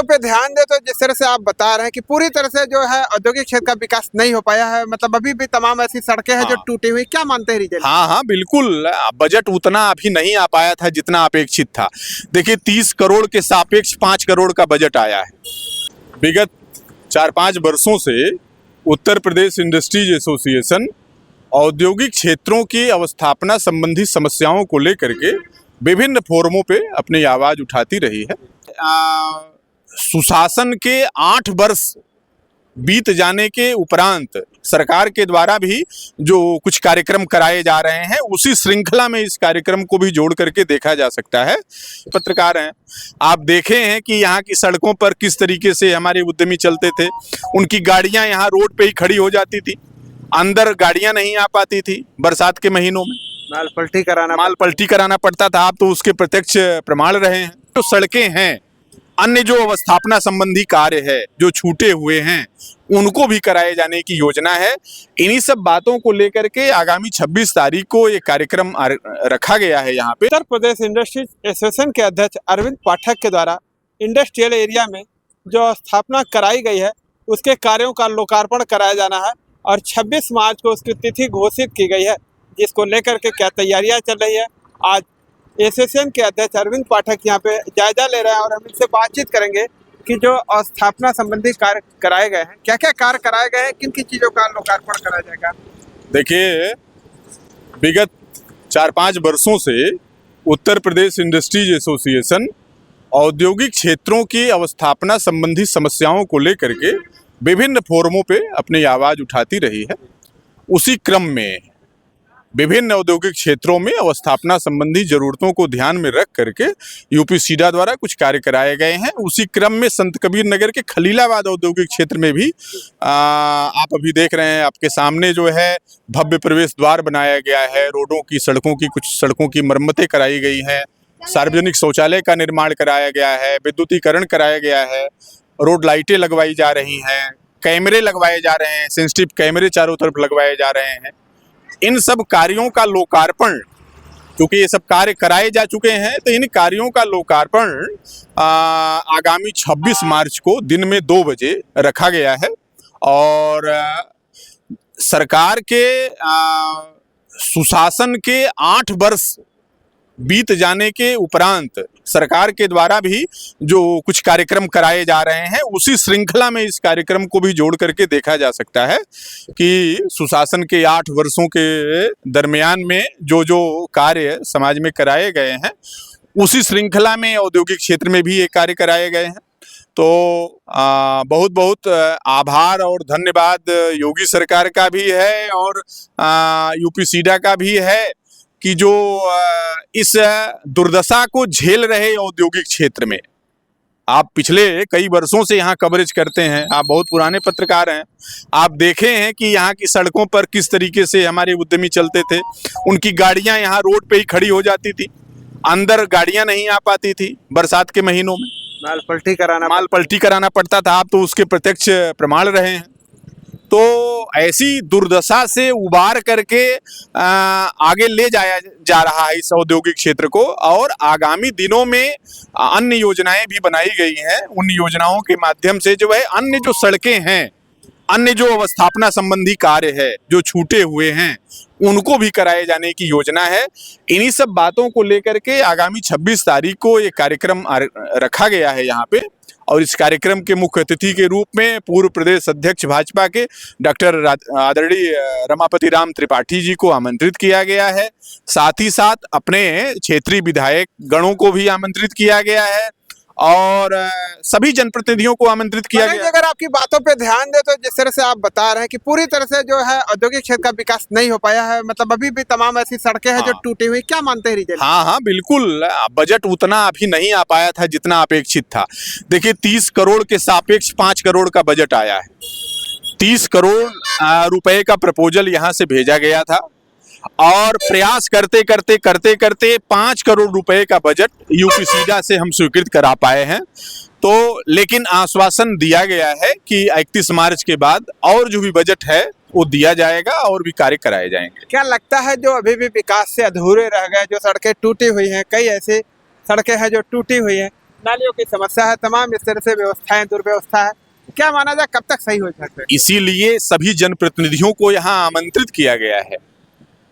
पे ध्यान दे तो जिस तरह से आप बता रहे हैं कि पूरी तरह से जो है औद्योगिक क्षेत्र का विकास नहीं हो पाया है, मतलब अभी भी तमाम ऐसी सड़कें हैं जो हाँ। टूटी हुई, क्या मानते हैं रीजन? हाँ हाँ बिल्कुल, बजट उतना अभी नहीं आ पाया था जितना अपेक्षित था। देखिए 30 करोड़ के सापेक्ष 5 करोड़ का बजट आया है। विगत 4-5 वर्षों से उत्तर प्रदेश इंडस्ट्रीज एसोसिएशन औद्योगिक क्षेत्रों की अवस्थापना संबंधी समस्याओं को लेकर के विभिन्न फोरमों पे अपनी आवाज उठाती रही है। सुशासन के 8 वर्ष बीत जाने के उपरांत सरकार के द्वारा भी जो कुछ कार्यक्रम कराए जा रहे हैं, उसी श्रृंखला में इस कार्यक्रम को भी जोड़ करके देखा जा सकता है। पत्रकार हैं, आप देखे हैं कि यहाँ की सड़कों पर किस तरीके से हमारे उद्यमी चलते थे। उनकी गाड़ियां यहाँ रोड पे ही खड़ी हो जाती थी, अंदर गाड़ियां नहीं आ पाती थी। बरसात के महीनों में माल पलटी कराना पड़ता था। आप तो उसके प्रत्यक्ष प्रमाण रहे हैं। जो सड़कें हैं, अन्य जो अवस्थापना संबंधी कार्य है जो छूटे हुए हैं, उनको भी कराए जाने की योजना है। इन्हीं सब बातों को लेकर के आगामी 26 तारीख को ये कार्यक्रम रखा गया है। यहाँ पे उत्तर प्रदेश इंडस्ट्रीज एसोसिएशन के अध्यक्ष अरविंद पाठक के द्वारा इंडस्ट्रियल एरिया में जो स्थापना कराई गई है, उसके कार्यों का लोकार्पण कराया जाना है और 26 मार्च को उसकी तिथि घोषित की गई है, जिसको लेकर के क्या तैयारियां चल रही है। आज एसोसिएशन के अध्यक्ष अरविंद पाठक यहाँ पे जायजा ले रहे हैं और हम इनसे बातचीत करेंगे कि जो स्थापना संबंधी कार्य कराए गए हैं, क्या क्या कार्य कराए गए हैं, किन किन चीजों का लोकार्पण कराया जाएगा। देखिए विगत 4-5 वर्षों से उत्तर प्रदेश इंडस्ट्रीज एसोसिएशन औद्योगिक क्षेत्रों की अवस्थापना संबंधी समस्याओं को लेकर के विभिन्न फोरमों पे अपनी आवाज उठाती रही है। उसी क्रम में विभिन्न औद्योगिक क्षेत्रों में अवस्थापना संबंधी जरूरतों को ध्यान में रख करके यूपीसीडा द्वारा कुछ कार्य कराए गए हैं। उसी क्रम में संत कबीर नगर के खलीलाबाद औद्योगिक क्षेत्र में भी आप अभी देख रहे हैं, आपके सामने जो है भव्य प्रवेश द्वार बनाया गया है। रोडों की, सड़कों की, कुछ सड़कों की मरम्मतें कराई गई हैं। सार्वजनिक शौचालय का निर्माण कराया गया है, विद्युतीकरण कराया गया है, रोड लाइटें लगवाई जा रही हैं, कैमरे लगवाए जा रहे हैं, सेंसिटिव कैमरे चारों तरफ लगवाए जा रहे हैं। इन सब कार्यों का लोकार्पण, क्योंकि ये सब कार्य कराए जा चुके हैं, तो इन कार्यों का लोकार्पण आगामी 26 मार्च को दिन में 2 बजे रखा गया है। और सरकार के सुशासन के 8 वर्ष बीत जाने के उपरांत सरकार के द्वारा भी जो कुछ कार्यक्रम कराए जा रहे हैं, उसी श्रृंखला में इस कार्यक्रम को भी जोड़ करके देखा जा सकता है कि सुशासन के 8 वर्षों के दरमियान में जो जो कार्य समाज में कराए गए हैं, उसी श्रृंखला में औद्योगिक क्षेत्र में भी ये कार्य कराए गए हैं। तो बहुत बहुत आभार और धन्यवाद योगी सरकार का भी है और यूपीसीडा का भी है कि जो इस दुर्दशा को झेल रहे औद्योगिक क्षेत्र में। आप पिछले कई वर्षों से यहाँ कवरेज करते हैं, आप बहुत पुराने पत्रकार हैं। आप देखे हैं कि यहाँ की सड़कों पर किस तरीके से हमारे उद्यमी चलते थे। उनकी गाड़ियां यहाँ रोड पे ही खड़ी हो जाती थी, अंदर गाड़ियां नहीं आ पाती थी। बरसात के महीनों में माल पलटी कराना पड़ता था। आप तो उसके प्रत्यक्ष प्रमाण रहे हैं। तो ऐसी दुर्दशा से उबार करके आगे ले जाया जा रहा है इस औद्योगिक क्षेत्र को, और आगामी दिनों में अन्य योजनाएं भी बनाई गई हैं। उन योजनाओं के माध्यम से जो है अन्य जो सड़कें हैं, अन्य जो अवस्थापना संबंधी कार्य है जो छूटे हुए हैं, उनको भी कराए जाने की योजना है। इन्हीं सब बातों को लेकर के आगामी 26 तारीख को ये कार्यक्रम रखा गया है यहाँ पे। और इस कार्यक्रम के मुख्य अतिथि के रूप में पूर्व प्रदेश अध्यक्ष भाजपा के डॉक्टर आदरणीय रमापति राम त्रिपाठी जी को आमंत्रित किया गया है। साथ ही साथ अपने क्षेत्रीय विधायक गणों को भी आमंत्रित किया गया है और सभी जनप्रतिनिधियों को आमंत्रित किया गया। अगर आपकी बातों पे ध्यान दे तो जिस तरह से आप बता रहे हैं कि पूरी तरह से जो है औद्योगिक क्षेत्र का विकास नहीं हो पाया है, मतलब अभी भी तमाम ऐसी सड़कें हैं जो टूटी हुई, क्या मानते हैं रीजन? हाँ हाँ बिल्कुल, बजट उतना अभी नहीं आ पाया था जितना अपेक्षित था। देखिए 30 करोड़ के सापेक्ष 5 करोड़ का बजट आया है। 30 करोड़ रुपए का प्रपोजल यहाँ से भेजा गया था और प्रयास करते करते 5 करोड़ रुपए का बजट यूपीसीडा से हम स्वीकृत करा पाए हैं। तो लेकिन आश्वासन दिया गया है कि 31 मार्च के बाद और जो भी बजट है वो दिया जाएगा और भी कार्य कराए जाएंगे। क्या लगता है जो अभी भी विकास से अधूरे रह गए, जो सड़कें टूटी हुई हैं, कई ऐसी सड़कें हैं जो टूटी हुई हैं, नालियों की समस्या है, तमाम इस तरह से व्यवस्थाएं दुर्व्यवस्था है, क्या माना जाए कब तक सही हो सकते हैं? इसीलिए सभी जनप्रतिनिधियों को यहाँ आमंत्रित किया गया है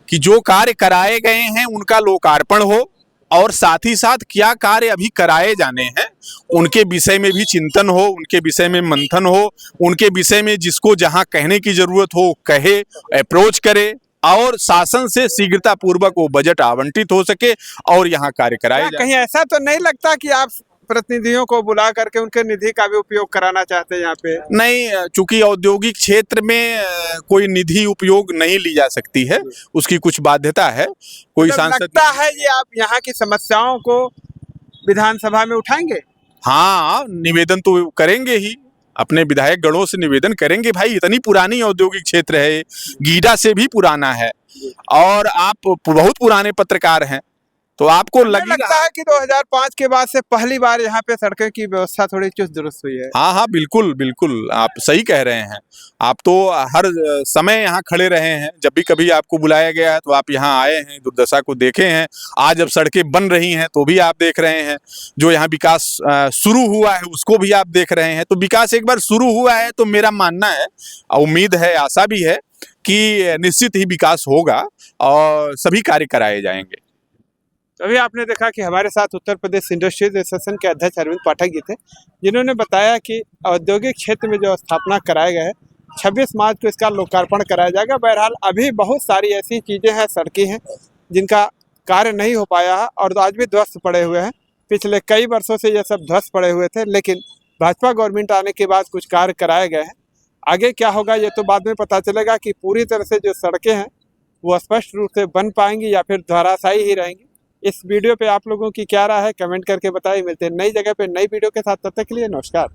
कि जो कार्य कराए गए हैं उनका लोकार्पण हो, और साथ ही साथ क्या कार्य अभी कराए जाने हैं उनके विषय में भी चिंतन हो, उनके विषय में मंथन हो, उनके विषय में जिसको जहां कहने की जरूरत हो कहे, अप्रोच करे, और शासन से शीघ्रता पूर्वक वो बजट आवंटित हो सके और यहाँ कार्य कराए जाए। कहीं ऐसा तो नहीं लगता कि आप प्रतिनिधियों को बुला करके उनके निधि का भी उपयोग कराना चाहते हैं यहाँ पे? नहीं, चूंकि औद्योगिक क्षेत्र में कोई निधि उपयोग नहीं ली जा सकती है, उसकी कुछ बाध्यता है। कोई सांसद लगता है ये आप यहाँ की समस्याओं को विधानसभा में उठाएंगे? हाँ, निवेदन तो करेंगे ही, अपने विधायक गणों से निवेदन करेंगे। भाई इतनी पुरानी औद्योगिक क्षेत्र है, गीडा से भी पुराना है, और आप बहुत पुराने पत्रकार हैं, तो आपको लगता है कि 2005 के बाद से पहली बार यहाँ पे सड़कों की व्यवस्था थोड़ी चुस्त दुरुस्त हुई है। हाँ हाँ, बिल्कुल बिल्कुल, आप सही कह रहे हैं। आप तो हर समय यहाँ खड़े रहे हैं, जब भी कभी आपको बुलाया गया है तो आप यहाँ आए हैं, दुर्दशा को देखे हैं। आज जब सड़कें बन रही हैं तो भी आप देख रहे हैं, जो यहाँ विकास शुरू हुआ है उसको भी आप देख रहे हैं। तो विकास एक बार शुरू हुआ है तो मेरा मानना है, उम्मीद है, आशा भी है कि निश्चित ही विकास होगा और सभी कार्य कराए जाएंगे। अभी आपने देखा कि हमारे साथ उत्तर प्रदेश इंडस्ट्रीज एसोसिएशन के अध्यक्ष अरविंद पाठक जी थे, जिन्होंने बताया कि औद्योगिक क्षेत्र में जो स्थापना कराया गया है 26 मार्च को इसका लोकार्पण कराया जाएगा। बहरहाल अभी बहुत सारी ऐसी चीज़ें हैं, सड़कें हैं जिनका कार्य नहीं हो पाया है और आज भी ध्वस्त पड़े हुए हैं। पिछले कई वर्षों से ये सब ध्वस्त पड़े हुए थे, लेकिन भाजपा गवर्नमेंट आने के बाद कुछ कार्य कराए गए हैं। आगे क्या होगा ये तो बाद में पता चलेगा कि पूरी तरह से जो सड़कें हैं वो स्पष्ट रूप से बन पाएंगी या फिर धराशायी ही रहेंगी। इस वीडियो पे आप लोगों की क्या राय है कमेंट करके बताइए। मिलते हैं नई जगह पे नई वीडियो के साथ, तब तक के लिए नमस्कार।